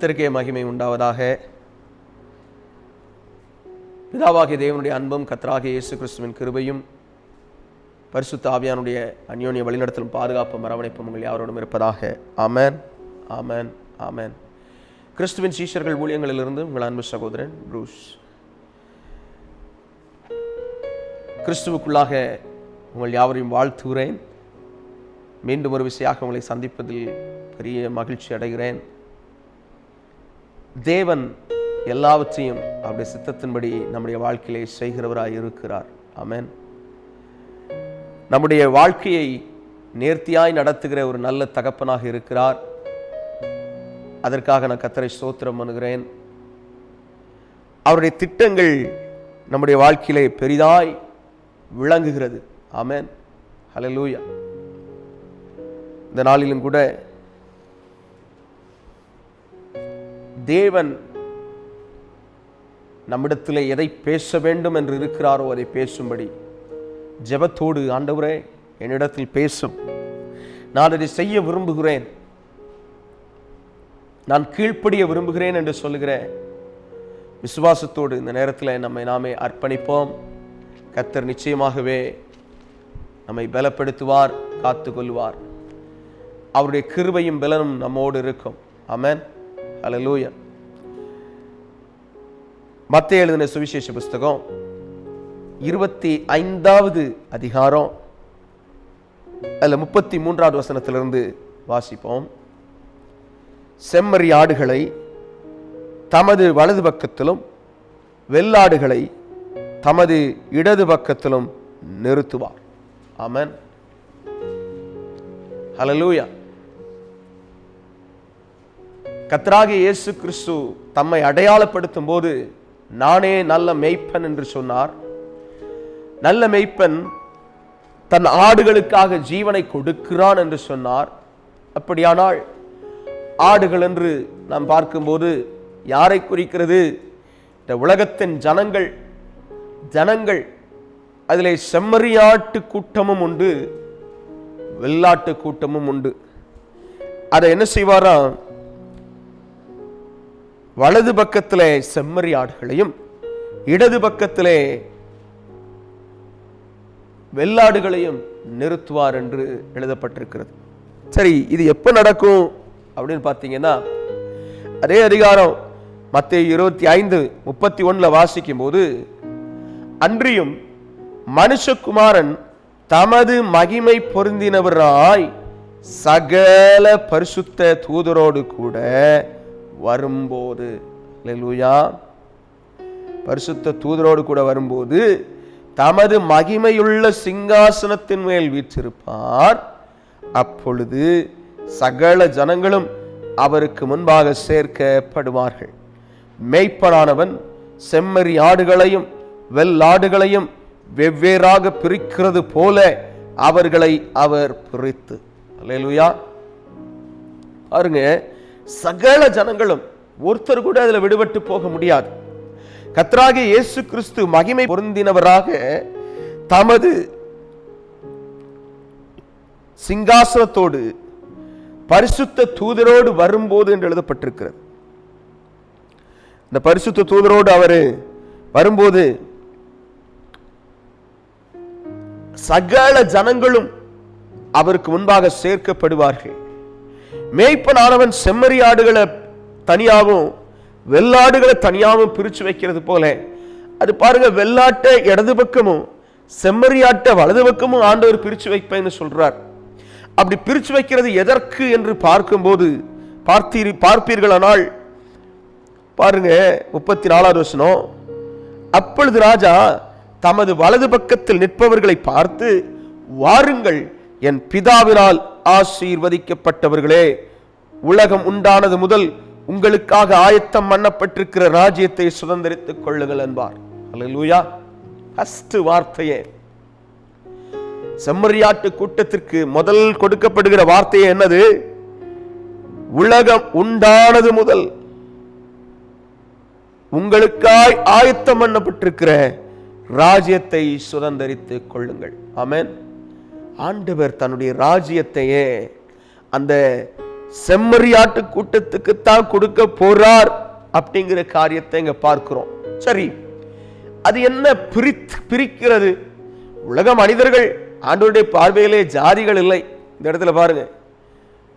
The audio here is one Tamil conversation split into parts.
கர்த்தருக்கே மகிமை உண்டாவதாக. பிதாவாகிய தேவனுடைய அன்பும் கர்த்தராகிய இயேசு கிறிஸ்துவின் கிருபையும் பரிசுத்த ஆவியானுடைய அந்யோன்ய வழிநடத்தலும் பாதுகாப்பும் அரவணைப்பும் உங்கள் யாரோடும் இருப்பதாக. ஆமென், ஆமென், ஆமென். கிறிஸ்துவின் சீஷர்கள் ஊழியங்களிலிருந்து உங்கள் அன்பு சகோதரன் ப்ரூஸ். கிறிஸ்துவுக்குள்ளாக உங்கள் யாவரையும் வாழ்த்துகிறேன். மீண்டும் ஒரு விசையாக உங்களை சந்திப்பதில் பெரிய மகிழ்ச்சி அடைகிறேன். தேவன் எல்லாவற்றையும் அவருடைய சித்தத்தின்படி நம்முடைய வாழ்க்கையிலே செய்கிறவராய் இருக்கிறார். ஆமென். நம்முடைய வாழ்க்கையை நேர்த்தியாய் நடத்துகிற ஒரு நல்ல தகப்பனாக இருக்கிறார். அதற்காக நான் கர்த்தரை ஸ்தோத்திரம் பண்ணுகிறேன். அவருடைய திட்டங்கள் நம்முடைய வாழ்க்கையிலே பெரிதாய் விளங்குகிறது. ஆமென், ஹல்லேலூயா. இந்த நாளிலும் கூட தேவன் நம்மிடத்தில் எதை பேச வேண்டும் என்று இருக்கிறாரோ அதை பேசும்படி ஜெபத்தோடு, ஆண்டவரே என்னிடத்தில் பேசும், நான் அதை செய்ய விரும்புகிறேன், நான் கீழ்ப்படிய விரும்புகிறேன் என்று சொல்லுகிற விசுவாசத்தோடு இந்த நேரத்தில் நம்மை நாமே அர்ப்பணிப்போம். கர்த்தர் நிச்சயமாகவே நம்மை பலப்படுத்துவார், காத்து கொள்வார். அவருடைய கிருபையும் பலனும் நம்மோடு இருக்கும். ஆமென், ஹல்லேலூயா. மத்தேயு எழுதின சுவிசேஷ புஸ்தகம் 25வது அதிகாரம் அல்ல 33வது வசனத்திலிருந்து வாசிப்போம். செம்மறி ஆடுகளை தமது வலது பக்கத்திலும் வெள்ளாடுகளை தமது இடது பக்கத்திலும் நிறுத்துவார். ஆமென், ஹல்லேலூயா. கர்த்தராகிய இயேசு கிறிஸ்து தம்மை அடையாளப்படுத்தும் போது நானே நல்ல மேய்ப்பன் என்று சொன்னார். நல்ல மேய்ப்பன் தன் ஆடுகளுக்காக ஜீவனை கொடுக்கிறான் என்று சொன்னார். அப்படியானால் ஆடுகள் என்று நாம் பார்க்கும்போது யாரை குறிக்கிறது? இந்த உலகத்தின் ஜனங்கள் அதிலே செம்மறியாட்டு கூட்டமும் உண்டு, வெள்ளாட்டு கூட்டமும் உண்டு. அதை என்ன செய்வாராம்? வலது பக்கத்திலே செம்மறி ஆடுகளையும் இடது பக்கத்திலே வெள்ளாடுகளையும் நிறுத்துவார் என்று எழுதப்பட்டிருக்கிறது. சரி, இது எப்ப நடக்கும் அப்படின்னு பார்த்தீங்கன்னா, அதே அதிகாரம் மத்தேயு 25:31 வாசிக்கும் போது, அன்றியும் மனுஷகுமாரன் தமது மகிமை பொருந்தினவராய் சகல பரிசுத்த தூதரோடு கூட வரும்போது, அல்லேலூயா, பரிசுத்த தூதரோடு கூட வரும்போது தமது மகிமையுள்ள சிங்காசனத்தின் மேல் வீற்றிருப்பார். அப்பொழுது சகல ஜனங்களும் அவருக்கு முன்பாக சேர்க்கப்படுவார்கள். மேய்ப்பனானவன் செம்மறி ஆடுகளையும் வெள்ளாடுகளையும் வெவ்வேறாக பிரிக்கிறது போல அவர்களை அவர் பிரித்து, அல்லேலூயா. பாருங்க, சகல ஜனங்களும், ஒருத்தர் கூட அதில் விடுபட்டு போக முடியாது. கர்த்தராகிய இயேசு கிறிஸ்து மகிமை பொருந்தினவராக தமது சிங்காசனத்தோடு பரிசுத்த தூதரோடு வரும்போது என்று எழுதப்பட்டிருக்கிறது. இந்த பரிசுத்த தூதரோடு அவர் வரும்போது சகல ஜனங்களும் அவருக்கு முன்பாக சேர்க்கப்படுவார்கள். மேய்ப்பனானவன் செம்மறி ஆடுகளை தனியாகவும் வெள்ளாடுகளை தனியாகவும் பிரிச்சு வைக்கிறது போல, அது பாருங்க, வெள்ளாட்டை இடது பக்கமும் செம்மறியாட்டை வலது பக்கமும் ஆண்டவர் பிரிச்சு வைப்பேன்னு சொல்றார். அப்படி பிரிச்சு வைக்கிறது எதற்கு என்று பார்க்கும்போது பார்ப்பீர்களானால் பாருங்க, 34வது வசனம், அப்பொழுது ராஜா தமது வலது பக்கத்தில் நிற்பவர்களை பார்த்து, வாருங்கள், என் பிதாவினால் ஆசீர்வதிக்கப்பட்டவர்களே, உலகம் உண்டானது முதல் உங்களுக்காக ஆயத்தம் பண்ணப்பட்டிருக்கிற ராஜ்யத்தை சுதந்திரித்துக் கொள்ளுங்கள் என்பார். அல்லேலூயா. ஃபர்ஸ்ட் வார்த்தையே, செம்மறியாட்டு கூட்டத்திற்கு முதல் கொடுக்கப்படுகிற வார்த்தையே என்னது? உலகம் உண்டானது முதல் உங்களுக்காய் ஆயத்தம் பண்ணப்பட்டிருக்கிற ராஜ்யத்தை சுதந்திரித்துக் கொள்ளுங்கள். ஆமென். ஆண்டவர் தன்னுடைய ராஜ்யத்தையே அந்த செம்மறியாட்டு கூட்டத்துக்குத்தான் கொடுக்க போறார் அப்படிங்கிற காரியத்தை இங்க பார்க்கிறோம். சரி, அது என்ன பிரிக்கிறது? உலக மனிதர்கள் ஆண்டவருடைய பார்வையிலே ஜாதிகள் இல்லை. இந்த இடத்துல பாருங்க,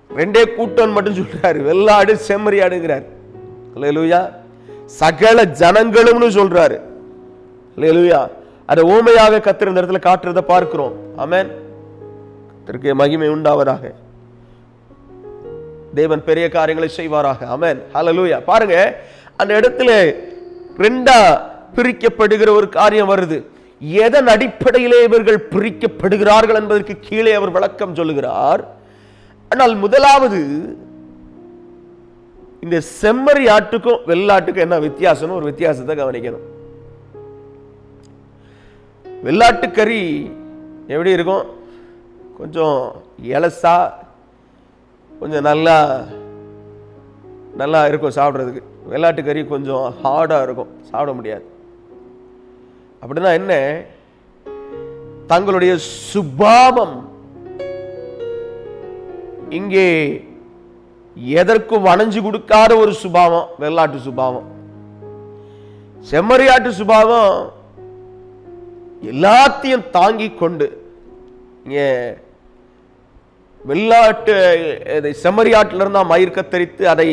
ரெண்டே கூட்டம் மட்டும் சொல்றாரு, வெள்ளாடு செம்மறியாடுங்கிறார். அல்லேலூயா. சகல ஜனங்களும்னு சொல்றாரு. அல்லேலூயா. அதை ஊமையாக கர்த்தர் இந்த இடத்துல காட்டுறத பார்க்கிறோம். ஆமென். கர்த்தருக்கு மகிமை உண்டாவதாக. தேவன் பெரிய காரியங்களை செய்வாராக. ஆமென். ஹல்லேலூயா. பாருங்க, அந்த இடத்துல ரெண்டா பிரிக்கப்படுகிற ஒரு காரியம் வருது. எதன் அடிப்படையிலே இவர்கள் பிரிக்கப்படுகிறார்கள் என்பதற்கு கீழே அவர் விளக்கம் சொல்லுகிறார். ஆனால் முதலாவது, இந்த செம்மறி ஆட்டுக்கும் வெள்ளாட்டுக்கும் என்ன வித்தியாசம்? ஒரு வித்தியாசத்தை கவனிக்கணும். வெள்ளாட்டு கறி எப்படி இருக்கும்? கொஞ்சம் எலசா, கொஞ்சம் நல்லா நல்லா இருக்கும் சாப்பிட்றதுக்கு. வெள்ளாட்டு கறி கொஞ்சம் ஹார்டாக இருக்கும், சாப்பிட முடியாது. அப்படின்னா என்ன? தங்களுடைய சுபாவம் இங்கே எதற்கும் வணைஞ்சு கொடுக்காத ஒரு சுபாவம் வெள்ளாட்டு சுபாவம். செம்மறியாட்டு சுபாவம் எல்லாத்தையும் தாங்கி கொண்டு, இங்கே வெள்ளாட்டு செம்மறியாட்டில் இருந்தால் மயிர் கத்தரித்து அதை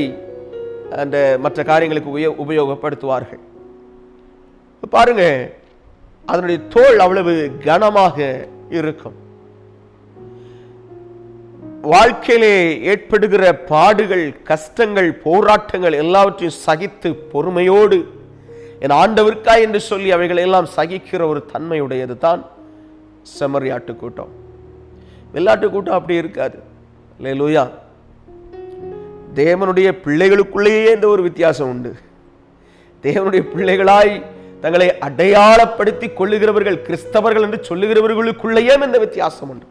அந்த மற்ற காரியங்களுக்கு உபயோகப்படுத்துவார்கள். பாருங்க, அதனுடைய தோல் அவ்வளவு கனமாக இருக்கும். வாழ்க்கையிலே ஏற்படுகிற பாடுகள், கஷ்டங்கள், போராட்டங்கள் எல்லாவற்றையும் சகித்து பொறுமையோடு என் ஆண்டவருக்காய் என்று சொல்லி அவைகளை எல்லாம் சகிக்கிற ஒரு தன்மையுடையது தான் செம்மறியாட்டு கூட்டம். வெள்ளாட்டு கூட்டம் அப்படி இருக்காது. அல்லேலூயா. தேவனுடைய பிள்ளைகளுக்குள்ளேயே இந்த ஒரு வித்தியாசம் உண்டு. தேவனுடைய பிள்ளைகளாய் தங்களை அடையாளப்படுத்தி கொள்ளுகிறவர்கள், கிறிஸ்தவர்கள் என்று சொல்லுகிறவர்களுக்குள்ளேயே இந்த வித்தியாசம் உண்டு.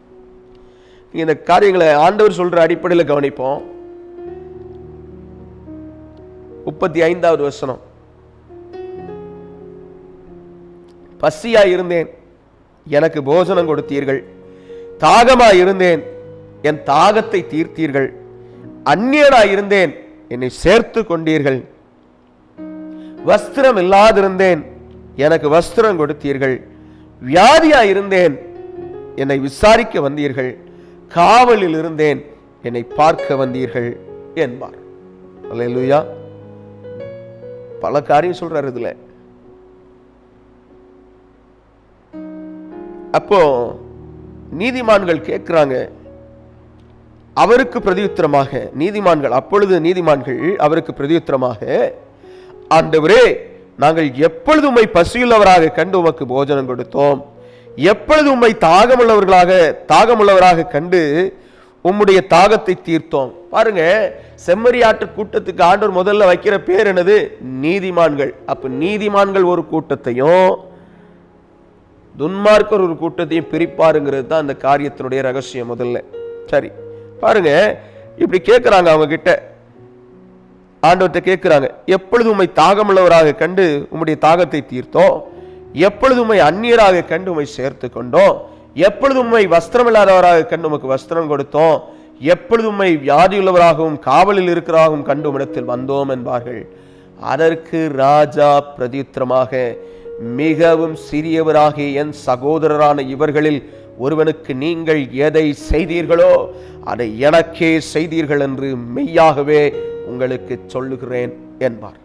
இந்த காரியங்களை ஆண்டவர் சொல்ற அடிப்படையில் கவனிப்போம். 35வது வசனம். பசியாய் இருந்தேன், எனக்கு போஜனம் கொடுத்தீர்கள். தாகமாய் இருந்தேன், என் தாகத்தை தீர்த்தீர்கள். அந்நியனாய் இருந்தேன், என்னை சேர்த்து கொண்டீர்கள். வஸ்திரம் இல்லாதிருந்தேன், எனக்கு வஸ்திரம் கொடுத்தீர்கள். வியாதியாய் இருந்தேன், என்னை விசாரிக்க வந்தீர்கள். காவலில் இருந்தேன், என்னை பார்க்க வந்தீர்கள் என்பார். அல்லேலூயா. பல காரியம் சொல்றாரு இதுல. அப்போ நீதிமான்கள் கேட்கிறாங்க, அவருக்கு பிரதியுத்தரமாக நீதிமான்கள், அப்பொழுது நீதிமான்கள் அவருக்கு பிரதியுத்தரமாக, ஆண்டவரே, நாங்கள் எப்பொழுது உம்மை பசியுள்ளவராக கண்டு உமக்கு போஜனம் கொடுத்தோம், எப்பொழுது உம்மை தாகமுள்ளவராக கண்டு உம்முடைய தாகத்தை தீர்த்தோம். பாருங்க, செம்மறியாட்டு கூட்டத்துக்கு ஆண்டவர் முதல்ல வைக்கிற பேர் என்னது? நீதிமான்கள். அப்ப நீதிமான்கள் ஒரு கூட்டத்தையும் துன்மார்க்கர் ஒரு கூட்டத்தையும் பிரிப்பாருங்கிறது தான் அந்த காரியத்தினுடைய ரகசியம் முதல்ல. சரி, பாருங்க, இப்படி கேட்கிறாங்க அவங்க கிட்ட, ஆண்டவர்கிட்ட கேட்கிறாங்க, எப்பொழுது உம்மை தாகமுள்ளவராக கண்டு உம்முடைய தாகத்தை தீர்த்தோம், எப்பொழுது உம்மை அந்நியராக கண்டு உம்மை சேர்த்து கொண்டோம், எப்பொழுது உம்மை வஸ்திரம் இல்லாதவராக கண்டு உமக்கு வஸ்திரம் கொடுத்தோம், எப்பொழுது உம்மை வியாதியுள்ளவராகவும் காவலில் இருக்கிறாகவும் கண்டு உம்மிடத்தில் வந்தோம் என்பார்கள். அதற்கு ராஜா பிரதியுத்தரமாக, மிகவும் சிறியவராகிய என் சகோதரரான இவர்களில் ஒருவனுக்கு நீங்கள் எதை செய்தீர்களோ அதை எனக்கே செய்தீர்கள் என்று மெய்யாகவே உங்களுக்கு சொல்லுகிறேன் என்பார்.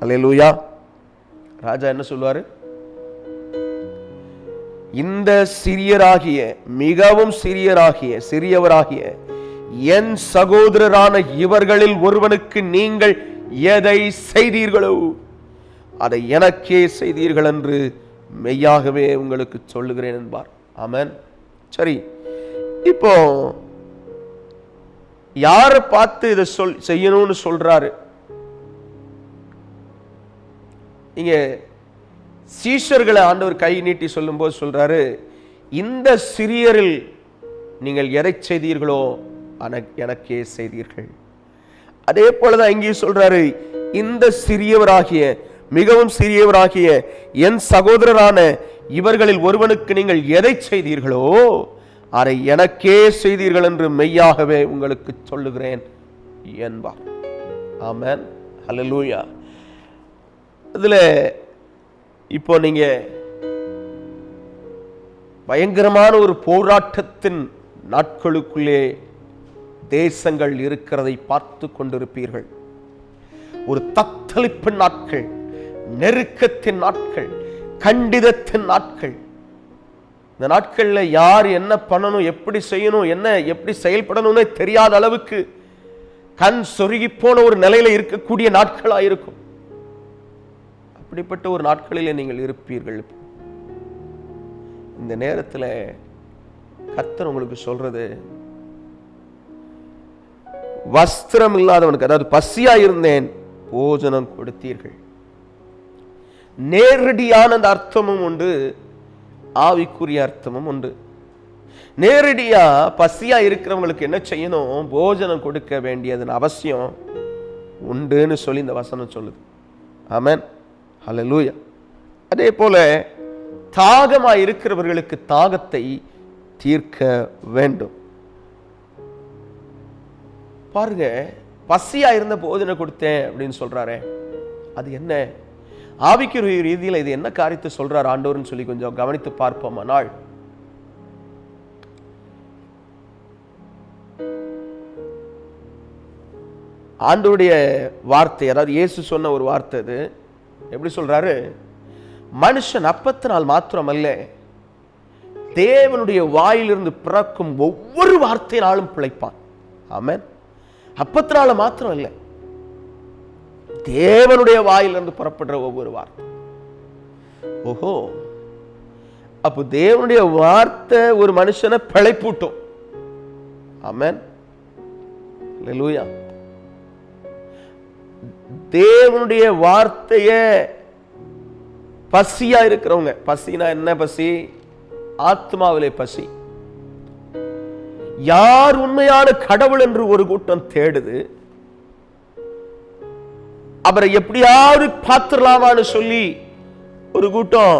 அல்லேலூயா. ராஜா என்ன சொல்வாரு? இந்த சிறியராகிய, மிகவும் சிறியவராகிய என் சகோதரரான இவர்களில் ஒருவனுக்கு நீங்கள் எதை செய்தீர்களோ அதை எனக்கே செய்தீர்கள் என்று மெய்யாகவே உங்களுக்கு சொல்லுகிறேன் என்பார். ஆமென். சரி, இப்போ யாரை பார்த்து இதை செய்யணும்னு சொல்றாரு? இங்க சீஷர்களை ஆண்டவர் கை நீட்டி சொல்லும் போது சொல்றாரு, இந்த சிறியரில் நீங்கள் எதை செய்தீர்களோ எனக்கே செய்தீர்கள். அதே போலதான் இங்கேயும் சொல்றாரு, இந்த சிறியவராகிய, மிகவும் சிறியவராகிய என் சகோதரரான இவர்களில் ஒருவனுக்கு நீங்கள் எதை செய்தீர்களோ அதை எனக்கே செய்தீர்கள் என்று மெய்யாகவே உங்களுக்கு சொல்லுகிறேன் என்பார். ஆமென், ஹல்லேலூயா. இதுல இப்போ நீங்க பயங்கரமான ஒரு போராட்டத்தின் நாட்களுக்குள்ளே தேசங்கள் இருக்கிறதை பார்த்து கொண்டிருப்பீர்கள். ஒரு தத்தளிப்பின் நாட்கள், நெருக்கத்தின் நாட்கள், கண்டிதத்தின் நாட்கள். இந்த நாட்கள்ல யார் என்ன பண்ணணும், எப்படி செய்யணும், என்ன எப்படி செயல்படணும்னு தெரியாத அளவுக்கு கண் சொருகி போன ஒரு நிலையில இருக்கக்கூடிய நாட்களா இருக்கும். அப்படிப்பட்ட ஒரு நாட்களிலே நீங்கள் இருப்பீர்கள். இந்த நேரத்தில் கர்த்தர் உங்களுக்கு சொல்றது, வஸ்திரம் இல்லாதவனுக்கு, அதாவது பசியா இருந்தேன் போஜனம் கொடுத்தீர்கள். நேரடியான அந்த அர்த்தமும் உண்டு, ஆவிக்குரிய அர்த்தமும் உண்டு. நேரடியா பசியா இருக்கிறவங்களுக்கு என்ன செய்யணும், போஜனம் கொடுக்க வேண்டியதன் அவசியம் உண்டுன்னு சொல்லி இந்த வசனம் சொல்லுது. ஆமென், ஹல்லேலூயா. அதே போல தாகமாய் இருக்கிறவர்களுக்கு தாகத்தை தீர்க்க வேண்டும். பாருங்க, பசியா இருந்த போஜனம் கொடுத்தேன் அப்படின்னு சொல்றாரே, அது என்ன ஆவிக்குரிய ரீதியில் இது என்ன காரியத்தை சொல்றார் ஆண்டவர்னு சொல்லி கொஞ்சம் கவனித்து பார்ப்போமானால், ஆண்டவருடைய வார்த்தை, அதாவது இயேசு சொன்ன ஒரு வார்த்தை. இது எப்படி சொல்றாரு, மனுஷன் அப்பத்தினால் மாத்திரமல்ல தேவனுடைய வாயிலிருந்து பிறக்கும் ஒவ்வொரு வார்த்தையினாலும் பிழைப்பான். ஆமென். அப்பத்தினால மாத்திரம் இல்லை, தேவனுடைய வாயிலிருந்து புறப்படுற ஒவ்வொரு வார்த்தை. ஓஹோ, அப்போ தேவனுடைய வார்த்தை ஒரு மனுஷனை பிழைப்பூட்டும். ஆமென், ஹல்லேலூயா. தேவனுடைய வார்த்தைய பசியா இருக்கிறவங்க, பசினா என்ன பசி, ஆத்மாவிலே பசி. யார் உண்மையான கடவுள் என்று ஒரு கூட்டம் தேடுது, அவரை எப்படியாவது பார்த்துடலாமான்னு சொல்லி ஒரு கூட்டம்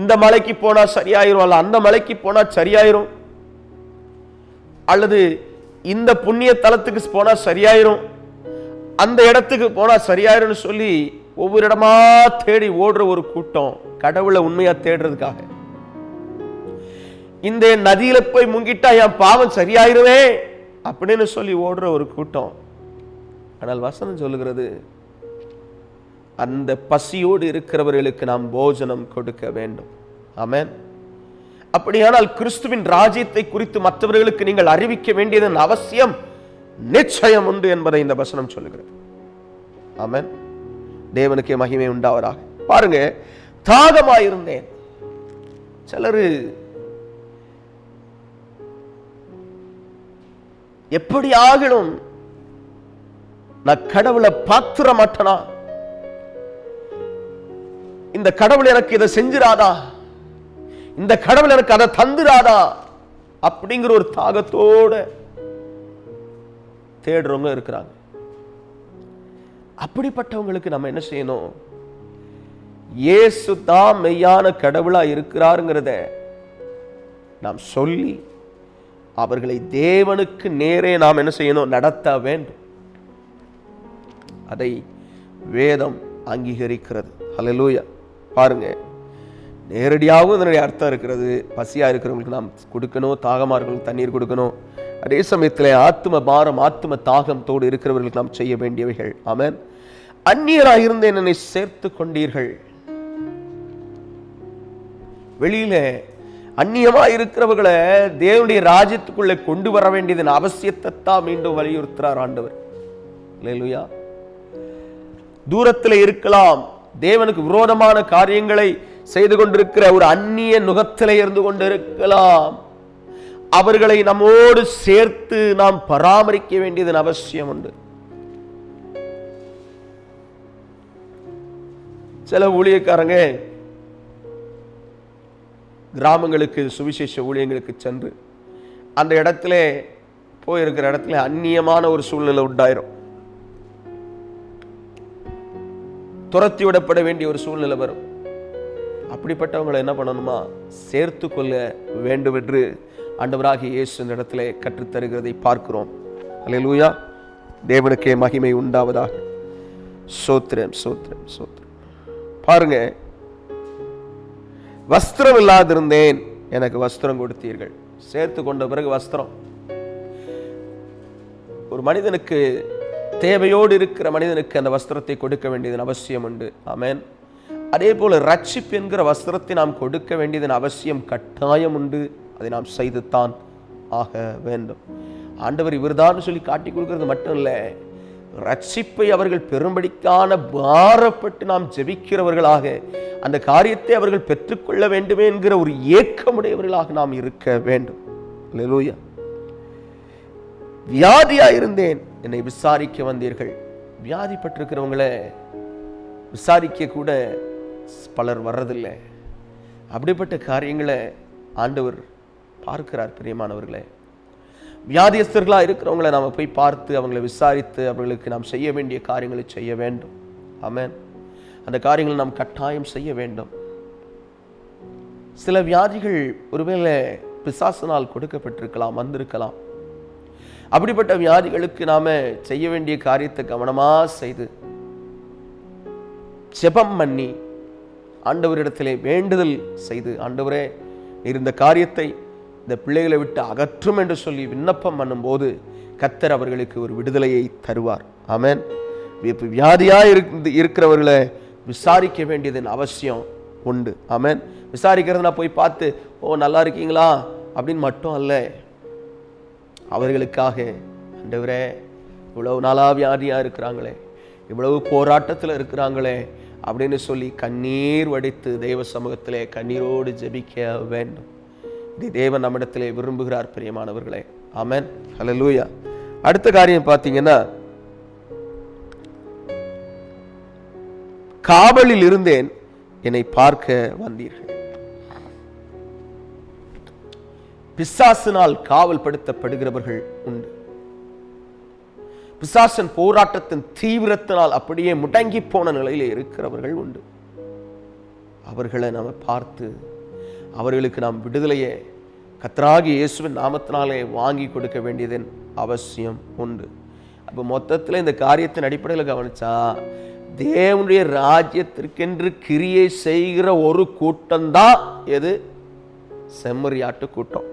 இந்த மலைக்கு போனா சரியாயிரும், அல்ல அந்த மலைக்கு போனா சரியாயிரும், அல்லது இந்த புண்ணிய தலத்துக்கு போனா சரியாயிரும், அந்த இடத்துக்கு போனா சரியாயிரும்னு சொல்லி ஒவ்வொரு இடமா தேடி ஓடுற ஒரு கூட்டம், கடவுளை உண்மையா தேடுறதுக்காக. இந்த நதியில போய் முங்கிட்டா என் பாவம் சரியாயிருவே அப்படின்னு சொல்லி ஓடுற ஒரு கூட்டம். ஆனால் வசனம் சொல்லுகிறது, அந்த பசியோடு இருக்கிறவர்களுக்கு நாம் போஜனம் கொடுக்க வேண்டும். ஆமென். அப்படியானால் கிறிஸ்துவின் ராஜ்யத்தை குறித்து மற்றவர்களுக்கு நீங்கள் அறிவிக்க வேண்டியதன் அவசியம் நிச்சயம் உண்டு என்பதை இந்த வசனம் சொல்லுகிறது. ஆமென். தேவனுக்கே மகிமை உண்டாவதாக. பாருங்க, தாகமாயிருந்தேன். சிலரு எப்படி ஆகணும், நான் கடவுளை பாத்துற மாட்டனா, இந்த கடவுள் எனக்கு இதை செஞ்சிராதா, இந்த கடவுள் எனக்கு அதை தந்துராதா அப்படிங்கிற ஒரு தாகத்தோட தேடுறவங்க இருக்கிறாங்க. அப்படிப்பட்டவங்களுக்கு நம்ம என்ன செய்யணும், இயேசு தான் மெய்யான கடவுளா இருக்கிறாருங்கிறத நாம் சொல்லி அவர்களை தேவனுக்கு நேரே நாம் என்ன செய்யணும், நடத்த வேண்டும். அதை வேதம் அங்கீகரிக்கிறது. ஹல்லேலூயா. பாருங்க, நேரடியாகவும் இதனுடைய அர்த்தம் இருக்கிறது. பசியா இருக்கிறவங்களுக்கு நாம் கொடுக்கணும், தாகமா இருக்கிறவங்களுக்கு தண்ணீர் கொடுக்கணும். அதே சமயத்தில் ஆத்ம பாரம், ஆத்ம தாகத்தோடு இருக்கிறவர்களுக்கு நாம் செய்ய வேண்டியவைகள். ஆமென். அந்நியராக இருந்து என்னை சேர்த்து கொண்டீர்கள். வெளியில அந்நியமா இருக்கிறவர்களை தேவனுடைய ராஜ்யத்துக்குள்ளே கொண்டு வர வேண்டியதன் அவசியத்தை தான் மீண்டும் வலியுறுத்துறார் ஆண்டவர். அல்லேலூயா. தூரத்தில் இருக்கலாம், தேவனுக்கு விரோதமான காரியங்களை செய்து கொண்டிருக்கிற ஒரு அந்நிய நுகத்திலே இருந்து கொண்டிருக்கலாம், அவர்களை நம்மோடு சேர்த்து நாம் பராமரிக்க வேண்டியதன் அவசியம் உண்டு. சில ஊழியக்காரங்க கிராமங்களுக்கு சுவிசேஷ ஊழியங்களுக்கு சென்று அந்த இடத்துல போயிருக்கிற இடத்துல அந்நியமான ஒரு சூழ்நிலை உண்டாயிரும், துரத்தி விடப்பட வேண்டிய ஒரு சூழ்நிலை வரும். அப்படிப்பட்டவங்களை என்ன பண்ணணுமா, சேர்த்து கொள்ள வேண்டும் என்று ஆண்டவராகிய இயேசு இந்த இடத்துல கற்றுத்தருகிறதை பார்க்கிறோம். அல்லேலூயா. தேவனுக்கே மகிமை உண்டாவதாக. சோத்திரம் சோத்திரம் சோத்திரம். பாருங்க, வஸ்திரம் இல்லாதிருந்தேன், எனக்கு வஸ்திரம் கொடுத்தீர்கள். சேர்த்து கொண்ட பிறகு வஸ்திரம். ஒரு மனிதனுக்கு, தேவையோடு இருக்கிற மனிதனுக்கு அந்த வஸ்திரத்தை கொடுக்க வேண்டியதன் அவசியம் உண்டு. ஆமென். அதே போல ரட்சிப்பு என்கிற வஸ்திரத்தை நாம் கொடுக்க வேண்டியதன் அவசியம் கட்டாயம் உண்டு. அதை நாம் செய்துத்தான் ஆக வேண்டும். ஆண்டவர் இவர்தான் சொல்லி காட்டி கொடுக்கிறது மட்டும் இல்லை, ரட்சிப்பை அவர்கள் பெரும்படிக்கான பாரப்பட்டு நாம் ஜெபிக்கிறவர்களாக அந்த காரியத்தை அவர்கள் பெற்றுக்கொள்ள வேண்டுமே என்கிற ஒரு ஏக்கமுடையவர்களாக நாம் இருக்க வேண்டும். அல்லேலூயா. வியாதியா இருந்தேன், என்னை விசாரிக்க வந்தீர்கள். வியாதிப்பட்டிருக்கிறவங்களை விசாரிக்க கூட பலர் வர்றதில்லை. அப்படிப்பட்ட காரியங்களை ஆண்டவர் பார்க்கிறார். பிரியமானவர்களே, வியாதியஸ்தர்களா இருக்கிறவங்களை நாம போய் பார்த்து அவங்களை விசாரித்து அவர்களுக்கு நாம் செய்ய வேண்டிய காரியங்களை செய்ய வேண்டும். ஆமென். அந்த காரியங்களை நாம் கட்டாயம் செய்ய வேண்டும். சில வியாதிகள் ஒருவேளை பிசாசினால் கொடுக்கப்பட்டிருக்கலாம், வந்திருக்கலாம். அப்படிப்பட்ட வியாதிகளுக்கு நாம செய்ய வேண்டிய காரியத்தை கவனமா செய்து ஜெபம் பண்ணி ஆண்டவரிடத்திலே வேண்டுதல் செய்து, ஆண்டவரே நீர் இந்த காரியத்தை இந்த பிள்ளைகளை விட்டு அகற்றும் என்று சொல்லி விண்ணப்பம் பண்ணும்போது கர்த்தர் அவர்களுக்கு ஒரு விடுதலையை தருவார். ஆமென். வியாதியா இருக்கிறவர்களை விசாரிக்க வேண்டியதன் அவசியம் உண்டு. ஆமென். விசாரிக்கிறதுனா போய் பார்த்து, ஓ நல்லா இருக்கீங்களா அப்படின்னு மட்டும் அல்ல, அவர்களுக்காக ஆண்டவரே இவ்வளவு நாளா வியாதியா இருக்கிறாங்களே, இவ்வளவு போராட்டத்தில் இருக்கிறாங்களே அப்படின்னு சொல்லி கண்ணீர் வடித்து தெய்வ சமூகத்திலே கண்ணீரோடு ஜெபிக்க வேண்டும். இது தேவன் நம்மிடத்திலே விரும்புகிறார். பிரியமானவர்களே. ஆமென். ஹல்லேலூயா. அடுத்த காரியம் பார்த்தீங்கன்னா, காவலில் இருந்தேன், என்னை பார்க்க வந்தீர்கள். பிசாசினால் காவல் படுத்தப்படுகிறவர்கள் உண்டு. பிசாசின் போராட்டத்தின் தீவிரத்தினால் அப்படியே முடங்கி போன நிலையிலே இருக்கிறவர்கள் உண்டு. அவர்களை நாம் பார்த்து அவர்களுக்கு நாம் விடுதலையை கர்த்தராகிய இயேசுவின் நாமத்தினாலே வாங்கி கொடுக்க வேண்டியதன் அவசியம் உண்டு. அப்போ மொத்தத்தில் இந்த காரியத்தின் அடிப்படையில் கவனிச்சா, தேவனுடைய ராஜ்யத்திற்கென்று கிரியை செய்கிற ஒரு கூட்டம்தான் எது? செம்மறியாட்டு கூட்டம்.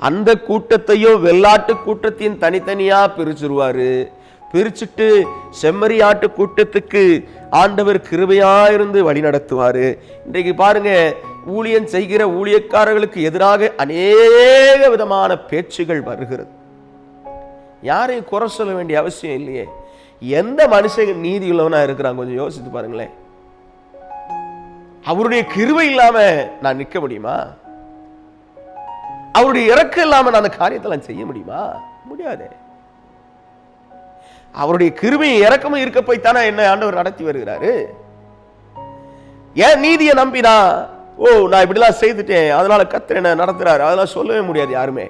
அந்த கூட்டத்தையும் வெள்ளாட்டு கூட்டத்தையும் தனித்தனியா பிரிச்சிருவாரு. பிரிச்சுட்டு செம்மறியாட்டு கூட்டத்துக்கு ஆண்டவர் கிருபையாயிருந்து வழி நடத்துவாரு. இன்றைக்கு பாருங்க, ஊழியம் செய்கிற ஊழியக்காரர்களுக்கு எதிராக அநேக விதமான பேச்சுகள் வருகிறது. யாரையும் குறை சொல்ல வேண்டிய அவசியம் இல்லையே. எந்த மனுஷன் நீதி உள்ளவனா இருக்கிறான்? கொஞ்சம் யோசித்து பாருங்களேன். அவருடைய கிருபை இல்லாம நான் நிற்க முடியுமா? அவருடைய இறக்கம் இல்லாம நான் அந்த காரியத்தை செய்ய முடியுமா? முடியாது. அவருடைய கிருபையும் இறக்கமும் இருக்க போய்த்தானே என்ன ஆண்டவர் நடத்தி வருகிறாரு. ஏன் நீதியை நம்பினா, ஓ நான் இப்படிலாம் செய்துட்டேன் அதனால கர்த்தர் என்ன நடத்துறாரு, அதெல்லாம் சொல்லவே முடியாது யாருமே.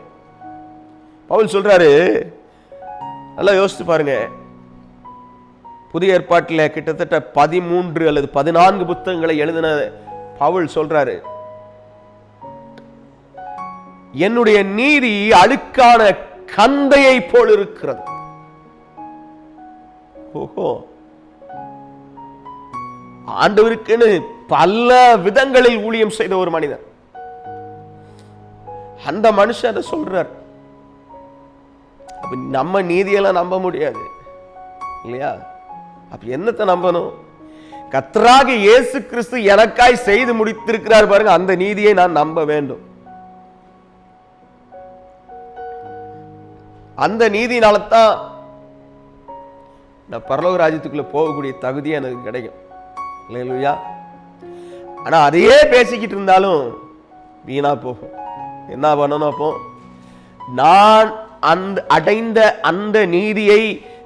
பவுல் சொல்றாரு, நல்லா யோசித்து பாருங்க. புதிய ஏற்பாட்டில் கிட்டத்தட்ட 13 அல்லது 14 புத்தகங்களை எழுதின பவுல் சொல்றாரு, என்னுடைய நீதி அழுக்கான கந்தையை போல் இருக்கிறது. ஓஹோ, ஆண்டவருக்குன்னு பல விதங்களில் ஊழியம் செய்த ஒரு மனிதன். அந்த மனுஷன் அதை சொல்றார். அப்ப நம்ம நீதியெல்லாம் நம்ப முடியாது இல்லையா? அப்ப என்னத்தை நம்பணும்? கர்த்தராகிய இயேசு கிறிஸ்து எனக்காய் செய்து முடித்திருக்கிறார் பாருங்க, அந்த நீதியை நான் நம்ப வேண்டும். அந்த நீதினால்தான் நான் பரலோக ராஜ்யத்துக்குள்ள போகக்கூடிய தகுதி எனக்கு கிடைக்கும். இல்லையா? ஆனா அதையே பேசிக்கிட்டு இருந்தாலும் வீணா போகும். என்ன பண்ணணும்? அப்போ நான் அடைந்த அந்த நீதியை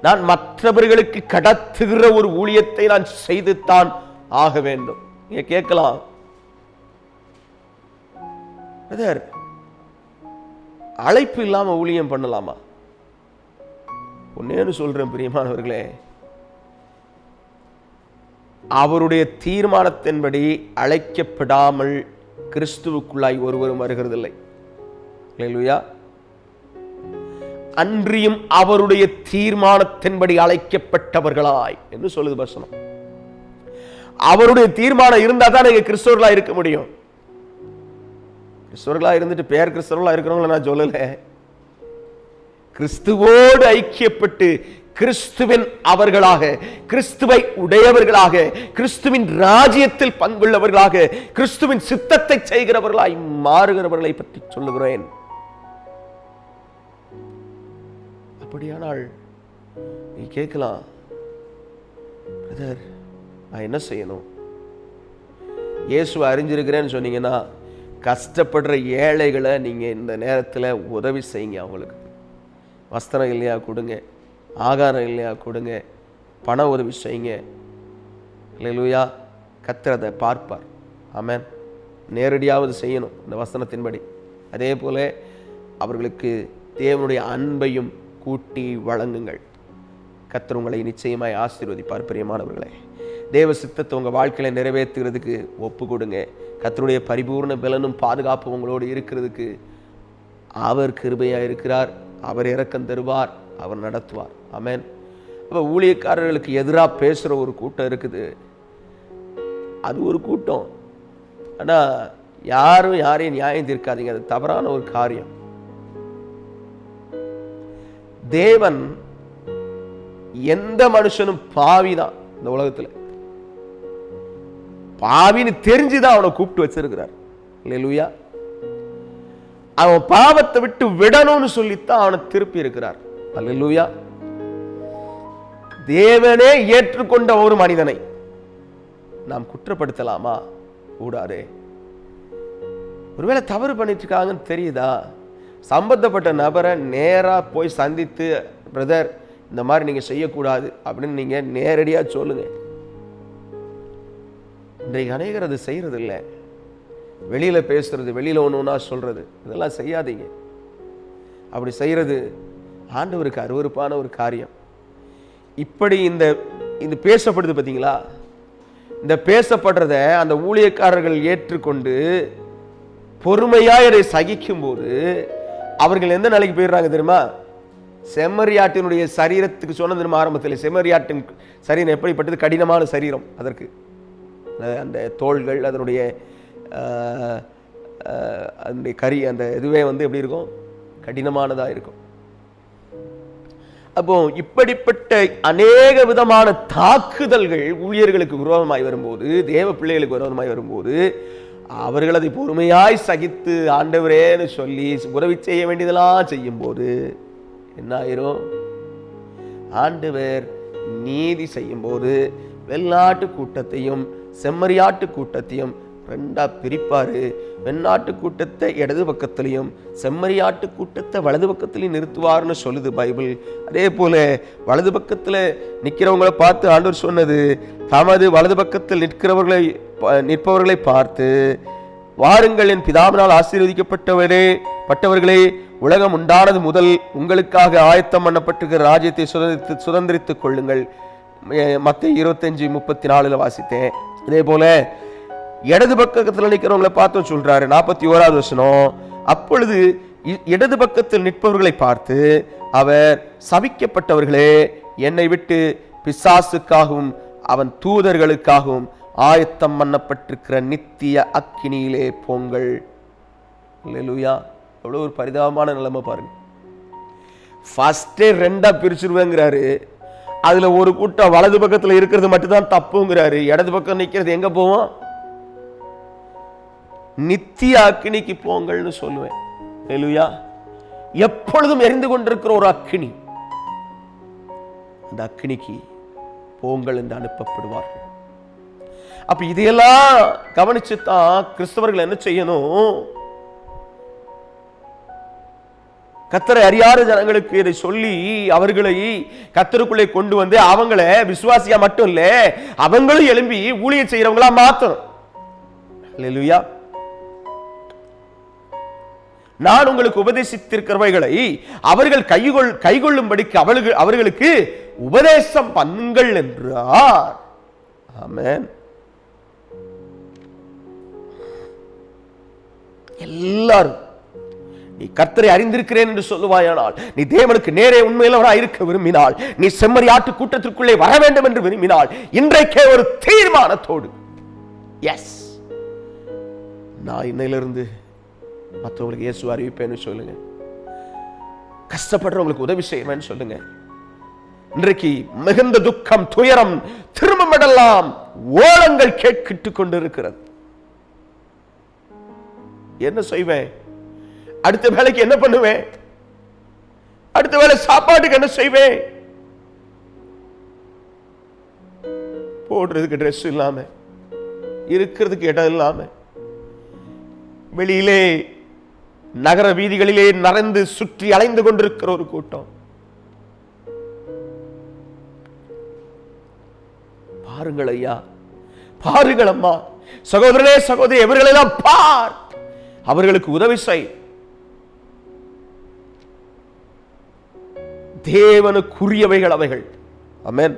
நான் மற்றவர்களுக்கு கடத்துகிற ஒரு ஊழியத்தை நான் செய்துத்தான் ஆக வேண்டும். நீங்க கேட்கலாம், அழைப்பு இல்லாம ஊழியம் பண்ணலாமா? ஒன்னேன்னு சொல்றேன் பிரியமானவர்களே, அவருடைய தீர்மானத்தின்படி அழைக்கப்படாமல் கிறிஸ்துவுக்குள்ளாய் ஒருவரும் வருகிறதில்லை. அல்லேலூயா. அன்றியும் அவருடைய தீர்மானத்தின்படி அழைக்கப்பட்டவர்களாய் என்று சொல்லுது வசனம். அவருடைய தீர்மானம் இருந்தா தான் நீங்க கிறிஸ்தவர்களா இருக்க முடியும். கிறிஸ்தவர்களா இருந்துட்டு பேர் கிறிஸ்தவர்களா இருக்கிறவங்கள நான் சொல்லல. கிறிஸ்துவோடு ஐக்கியப்பட்டு கிறிஸ்துவின் அவர்களாக, கிறிஸ்துவை உடையவர்களாக, கிறிஸ்துவின் ராஜ்யத்தில் பங்குள்ளவர்களாக, கிறிஸ்துவின் சித்தத்தை செய்கிறவர்களாய் மாறுகிறவர்களை பற்றி சொல்லுகிறேன். அப்படியானால் நீ கேட்கலாம், பிரதர் நான் என்ன செய்யணும்? இயேசுவை அறிஞ்சிருக்கிறேன்னு சொன்னீங்கன்னா கஷ்டப்படுற ஏழைகளை நீங்க இந்த நேரத்தில் உதவி செய்யுங்க. அவங்களுக்கு வஸ்திரம் இல்லையா கொடுங்க, ஆகாரம் இல்லையா கொடுங்க, பண உதவி செய்யுங்க. அல்லேலூயா. கர்த்தர் அதை பார்ப்பார். ஆமென். நேரடியாவது செய்யணும் இந்த வசனத்தின்படி. அதே போல அவர்களுக்கு தேவனுடைய அன்பையும் கூட்டி வழங்குங்கள். கர்த்தர் உங்களை நிச்சயமாய் ஆசீர்வதிப்பார். பிரியமானவர்களே, தேவ சித்தத்தை உங்கள் வாழ்க்கையில நிறைவேற்றுகிறதுக்கு ஒப்பு கொடுங்க. கர்த்தருடைய பரிபூர்ண பலனும் பாதுகாப்பு உங்களோடு இருக்கிறதுக்கு அவர் கிருபையா இருக்கிறார். அவர் இரக்கம் தருவார், அவர் நடத்துவார். ஆமென். அப்ப ஊழியக்காரர்களுக்கு எதிராக பேசுற ஒரு கூட்டம் இருக்குது. அது ஒரு கூட்டம். ஆனா யாரும் யாரையும் நியாயம் தீர்க்காதீங்க. அது தவறான ஒரு காரியம். தேவன் எந்த மனுஷனும் பாவிதான். இந்த உலகத்துல பாவின்னு தெரிஞ்சுதான் அவனை கூப்பிட்டு வச்சிருக்கிறார். அல்லேலூயா. அவன் பாவத்தை விட்டு விடணும்னு சொல்லித்தான் அவனை திருப்பி இருக்கிறார். அல்லேலூயா. தேவனே ஏற்றுக்கொண்ட ஒரு மனிதனை நாம் குற்றப்படுத்தலாமா? கூடாதே. ஒருவேளை தவறு பண்ணிட்டு இருக்காங்கன்னு தெரியுதா, சம்பந்தப்பட்ட நபரை நேரா போய் சந்தித்து, பிரதர் இந்த மாதிரி நீங்க செய்யக்கூடாது அப்படின்னு நீங்க நேரடியா சொல்லுங்க. இன்றைக்கு அநேகர் அது செய்யறது இல்லை. வெளியில பேசுறது, வெளியில ஒண்ணுன்னா சொல்றது, இதெல்லாம் செய்யாதீங்க. அப்படி செய்யறது ஆண்டவருக்கு அருவருப்பான ஒரு காரியம். இப்படி இந்த பேசப்படுது பார்த்தீங்களா? இந்த பேசப்படுறத அந்த ஊழியக்காரர்கள் ஏற்றுக்கொண்டு பொறுமையாய் அதை சகிக்கும் போது அவர்கள் எந்த நிலைக்கு போயிடுறாங்க தெரியுமா? செம்மறியாட்டினுடைய சரீரத்துக்கு சொன்ன தெரியுமா ஆரம்பத்தில்? செம்மறியாட்டின் சரீரம் எப்படிப்பட்டது? கடினமான சரீரம். அதற்கு அந்த தோள்கள், அதனுடைய கறி, அந்த இதுவே எப்படி இருக்கும்? கடினமானதாக இருக்கும். அப்போ இப்படிப்பட்ட அநேக விதமான தாக்குதல்கள் ஊழியர்களுக்கு விரோதமாய் வரும்போது, தேவ பிள்ளைகளுக்கு விரோதமாய் வரும்போது, அவர்கள் அதை பொறுமையாய் சகித்து ஆண்டவரேன்னு சொல்லி உதவி செய்ய வேண்டியதெல்லாம் செய்யும் போது என்ன ஆயிரும்? ஆண்டவர் நீதி செய்யும் போது வெள்ளாட்டு கூட்டத்தையும் செம்மறியாட்டு கூட்டத்தையும் ரெண்டா பிரிப்பாரு. வெண்ணாட்டு கூட்டத்தை இடது பக்கத்திலையும் செம்மறியாட்டு கூட்டத்தை வலது பக்கத்திலையும் நிறுத்துவார்னு சொல்லுது பைபிள். அதே போல வலது பக்கத்தில் நிற்கிறவங்களை பார்த்து ஆண்டவர் சொன்னது, தமது வலது பக்கத்தில் நிற்பவர்களை பார்த்து, வாருங்கள் என் பிதாவினால் ஆசீர்வதிக்கப்பட்டவர்களே, உலகம் உண்டானது முதல் உங்களுக்காக ஆயத்தம் பண்ணப்பட்டிருக்கிற ராஜ்யத்தை சுதந்திரித்துக் கொள்ளுங்கள். மத்தேயு 25:34 வாசித்தேன். இதே போல இடது பக்கத்தில் நிற்கிறவங்களை பார்த்து சொல்றாரு 41வது வசனம். அப்பொழுது இடது பக்கத்தில் நிற்பவர்களை பார்த்து அவர், சபிக்கப்பட்டவர்களே, என்னை விட்டு பிசாசுக்காகவும் அவன் தூதர்களுக்காகவும் ஆயத்தம் பண்ணப்பட்டிருக்கிற நித்திய அக்கினியிலே போங்கள். அல்லேலூயா. எவ்வளவு ஒரு பரிதாபமான நிலைமை பாருங்க. ஃபர்ஸ்டே ரெண்டா பிரிச்சிருவேங்கிறாரு. அதுல ஒரு கூட்டம் வலது பக்கத்துல இருக்கிறது மட்டும்தான் தப்புங்கிறாரு. இடது பக்கம் நிக்கிறது எங்க போவோம்? நித்திய அக்கினிக்கு போங்கள்னு சொல்லுவேன். அல்லேலூயா. எப்பொழுதும் எரிந்து கொண்டிருக்கிற ஒரு அக்கினி, அந்த அக்கினிக்கு போங்கள் என்று அனுப்பப்படுவார்கள். அப்ப இதையெல்லாம் கவனிச்சுதான் கிறிஸ்தவர்கள் என்ன செய்யணும்? கர்த்தரை அறியாத ஜனங்களுக்கு இதை சொல்லி அவர்களை கர்த்தருக்குள்ளே கொண்டு வந்து அவங்கள விசுவாசியா மட்டும் இல்ல, அவங்களும் எழும்பி ஊழியம் செய்யறவங்களா மாத்தணும். அல்லேலூயா. நான் உங்களுக்கு உபதேசித்திருக்கிறவைகளை அவர்கள் கைகொள்ளும்படிக்கு அவர்களுக்கு உபதேசம் பண்ணுங்கள் என்றார். ஆமென். எல்லாரும் நீ கர்த்தரை அறிந்திருக்கிறேன் என்று சொல்லுவாயானால், நீ தேவனுக்கு நேரே உண்மையிலவராய் இருக்க விரும்பினால், நீ செம்மறியாட்டு கூட்டத்திற்குள்ளே வர வேண்டும் என்று விரும்பினால், இன்றைக்கே ஒரு தீர்மானத்தோடு, எஸ், நான் இன்னையிலிருந்து மற்றவங்களுக்கு இயேசு அறிவிப்பேன்னு சொல்லுங்க. கஷ்டப்படுறவங்களுக்கு உதவி செய்வேன்னு சொல்லுங்க. இன்றைக்கு மிகுந்த துக்கம், துயரம், திரும்பமெல்லாம் ஓலங்கள் கேட்டுக் கொண்டிருக்கிறது. என்ன செய்வேன்? அடுத்த வேலைக்கு என்ன பண்ணுவேன்? அடுத்த வேலை சாப்பாட்டுக்கு என்ன செய்வேன்? போடுறதுக்கு ட்ரெஸ் இல்லாம, இருக்கிறதுக்கு இடம் இல்லாம, வெளியிலே நகர வீதிகளிலே நடந்து சுற்றி அலைந்து கொண்டிருக்கிற ஒரு கூட்டம். பாருங்கள் ஐயா, பாருங்கள் அம்மா, சகோதரனே, சகோதரி, எவர்களெல்லாம் பார், அவர்களுக்கு உதவி செய். தேவனுக்குரியவைகள் அவைகள். ஆமென்.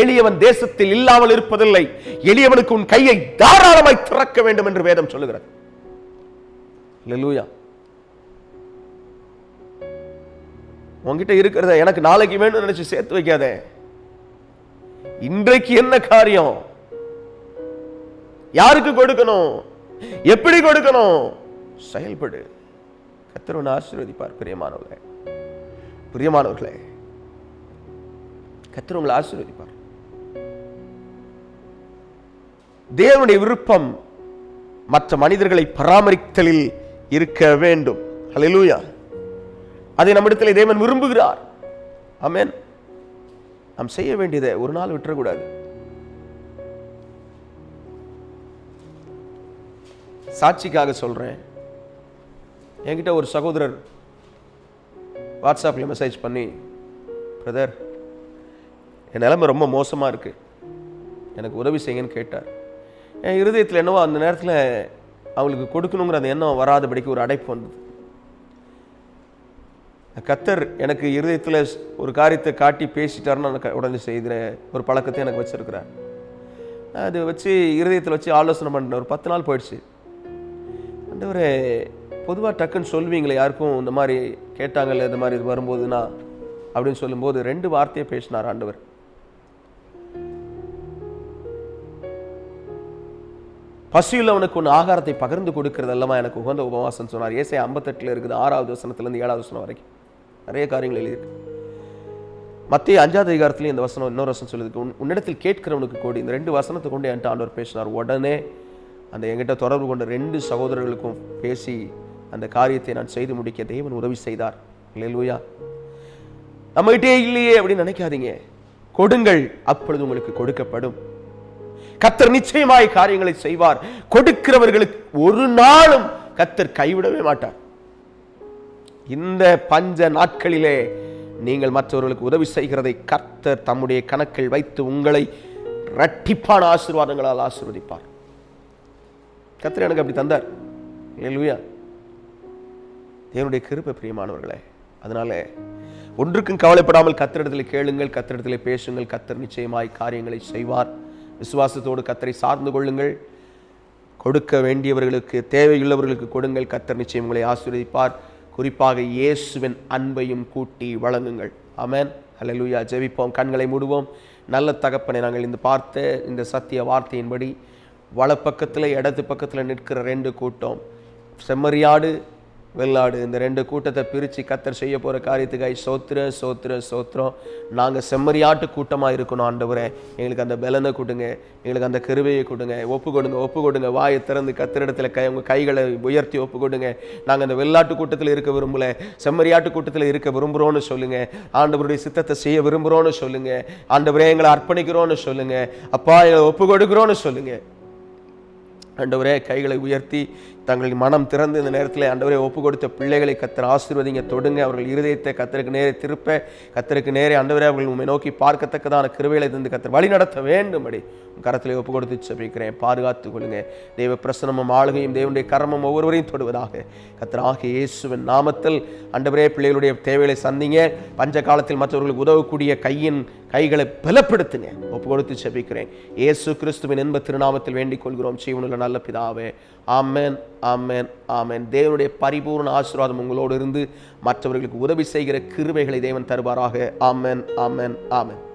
எளியவன் தேசத்தில் இல்லாமல் இருப்பதில்லை, எளியவனுக்கு உன் கையை தாராளமாய் திறக்க வேண்டும் என்று வேதம் சொல்லுகிறது. அல்லேலூயா. உன்கிட்ட இருக்கிறத எனக்கு நாளைக்கு வேணும் நினைச்சு சேர்த்து வைக்காத. இன்றைக்கு என்ன காரியம், யாருக்கு கொடுக்கணும், எப்படி கொடுக்கணும், செயல்படு. கர்த்தர் உன்னை ஆசீர்வதிப்பார். பிரியமானவர்களே, பிரியமானவர்களே, கர்த்தர் உங்களை ஆசீர்வதிப்பார். தேவனுடைய விருப்பம் மற்ற மனிதர்களை பராமரித்தலில் இருக்க வேண்டும். ஹல்லேலூயா. அதை நம்மிடத்தில் தேவன் விரும்புகிறார். ஆமென். நாம் செய்ய வேண்டியதை ஒரு நாள் விட்டுறக்கூடாது. சாட்சிக்காக சொல்றேன். என்கிட்ட ஒரு சகோதரர் வாட்ஸ்அப்ல மெசேஜ் பண்ணி, பிரதர், என் நிலைமை ரொம்ப மோசமா இருக்கு, எனக்கு உதவி செய்யுங்கன்னு கேட்டார். என் இருதயத்தில் என்னவோ அந்த நேரத்தில் அவங்களுக்கு கொடுக்கணுங்கிற அந்த எண்ணம் வராதபடிக்கு ஒரு அடைப்பு வந்தது. கர்த்தர் எனக்கு இருதயத்தில் ஒரு காரியத்தை காட்டி பேசிட்டாருன்னு எனக்கு உடனே செய்கிற ஒரு பழக்கத்தை எனக்கு வச்சிருக்கிறார். அது வச்சு இருதயத்தில் வச்சு ஆலோசனை பண்ண ஒரு 10 நாள் போயிடுச்சு. ஆண்டவரே, பொதுவாக டக்குன்னு சொல்வீங்களே, யாருக்கும் இந்த மாதிரி கேட்டாங்கல்ல, இந்த மாதிரி இது வரும்போதுன்னா அப்படின்னு சொல்லும்போது 2 வார்த்தையை பேசினார் ஆண்டவர். பசியுள்ளவனுக்கு உன் ஆகாரத்தை பகிர்ந்து கொடுக்கிறது அல்லவா எனக்கு உகந்த உபவாசம் சொன்னார். ஏசாயா 58 இருக்குது, 6வது வசனத்திலிருந்து 7வது வசனம் வரைக்கும் நிறைய காரியங்கள் எழுதியிருக்கு. மத்திய 5வது அதிகாரத்திலேயே இந்த வசனம், இன்னொரு வசனம் சொல்லியிருக்கு, உன்னிடத்தில் கேட்கிறவனுக்கு கோடி. இந்த 2 வசனத்தை கொண்டு என்கிட்ட ஆண்டவர் பேசினார். உடனே அந்த என்கிட்ட தொடர்பு கொண்ட 2 சகோதரர்களுக்கும் பேசி அந்த காரியத்தை நான் செய்து முடிக்க தேவன் உதவி செய்தார். அல்லேலூயா. நம்மகிட்டே இல்லையே அப்படின்னு நினைக்காதீங்க. கொடுங்கள், அப்பொழுது உங்களுக்கு கொடுக்கப்படும். கர்த்தர் நிச்சயமாய் காரியங்களை செய்வார். கொடுக்கிறவர்களுக்கு ஒரு நாளும் கர்த்தர் கைவிடவே மாட்டார். இந்த பஞ்ச நாட்களிலே நீங்கள் மற்றவர்களுக்கு உதவி செய்கிறதை கர்த்தர் தம்முடைய கணக்கில் வைத்து உங்களை இரட்டிப்பான ஆசீர்வாதங்களால் ஆசீர்வதிப்பார். கர்த்தர் எனக்கு அப்படி தந்தார். அல்லேலூயா. தேவனுடைய கிருபை. பிரியமானவர்களே, அதனால ஒன்றுக்கும் கவலைப்படாமல் கர்த்தரிடத்தில் கேளுங்கள், கர்த்தரிடத்தில் பேசுங்கள். கர்த்தர் நிச்சயமாய் காரியங்களை செய்வார். விசுவாசத்தோடு கர்த்தரை சார்ந்து கொள்ளுங்கள். கொடுக்க வேண்டியவர்களுக்கு, தேவையுள்ளவர்களுக்கு கொடுங்கள். கர்த்தர் நிச்சயம் உங்களை ஆசீர்வதிப்பார். குறிப்பாக இயேசுவின் அன்பையும் கூட்டி வழங்குங்கள். ஆமென். ஹல்லேலூயா. ஜெபிப்போம். கண்களை மூடுவோம். நல்ல தகப்பனை, நாங்கள் இந்த பார்த்த இந்த சத்திய வார்த்தையின்படி வலப்பக்கத்தில் இடது பக்கத்தில் நிற்கிற 2 கூட்டம், செம்மறியாடு, வெள்ளாடு, இந்த 2 கூட்டத்தை பிரித்து கர்த்தர் செய்ய போகிற காரியத்துக்காய் சோத்திரம் சோத்திரம் சோத்திரம். நாங்கள் செம்மறியாட்டு கூட்டமாக இருக்கணும் ஆண்டவரே. எங்களுக்கு அந்த பலனை கொடுங்க, எங்களுக்கு அந்த கிருபையை கொடுங்க. ஒப்பு கொடுங்க, ஒப்பு கொடுங்க. வாயை திறந்து கர்த்தரிடத்தில் உங்கள் கைகளை உயர்த்தி ஒப்பு கொடுங்க. நாங்கள் அந்த வெள்ளாட்டு கூட்டத்தில் இருக்க விரும்பல, செம்மறியாட்டு கூட்டத்தில் இருக்க விரும்புகிறோன்னு சொல்லுங்க. ஆண்டவருடைய சித்தத்தை செய்ய விரும்புகிறோன்னு சொல்லுங்க. ஆண்டவரே, எங்களை அர்ப்பணிக்கிறோன்னு சொல்லுங்க. அப்பா, எங்களை ஒப்பு கொடுக்குறோன்னு சொல்லுங்க. ஆண்டவரே, கைகளை உயர்த்தி தங்களின் மனம் திறந்து இந்த நேரத்தில் ஆண்டவரே ஒப்பு கொடுத்த பிள்ளைகளை கர்த்தர் ஆசீர்வதிங்க. தொடுங்க. அவர்கள் இருதயத்தை கர்த்தருக்கு நேரே திருப்ப, கர்த்தருக்கு நேரே ஆண்டவரே அவர்கள் உண்மை நோக்கி பார்க்கத்தக்கதான கிருபைகளை தந்து கர்த்தர் வழி நடத்த வேண்டும்படி கரத்திலே ஒப்பு கொடுத்து ஜெபிக்கிறேன். பாதுகாத்துக் கொள்ளுங்க. தேவ பிரசன்னமும் ஆளுகையும் தேவனுடைய கரமும் ஒவ்வொருவரையும் தொடுவதாக கர்த்தராகிய இயேசுவின் நாமத்தில். ஆண்டவரே, பிள்ளைகளுடைய தேவைகளை சந்திங்க. பஞ்ச காலத்தில் மற்றவர்களுக்கு உதவக்கூடிய கையின் கைகளை பலப்படுத்துங்க. ஒப்பு கொடுத்து ஜெபிக்கிறேன் இயேசு கிறிஸ்துவின் இன்ப திருநாமத்தில் வேண்டிக் கொள்கிறோம் ஜீவனுள்ள நல்ல பிதாவே. ஆமென், ஆமென், ஆமென். தேவனுடைய பரிபூர்ண ஆசீர்வாதம் உங்களோடு இருந்து மற்றவர்களுக்கு உதவி செய்கிற கிருபைகளை தேவன் தருவாராக. ஆமென், ஆமென், ஆமென்.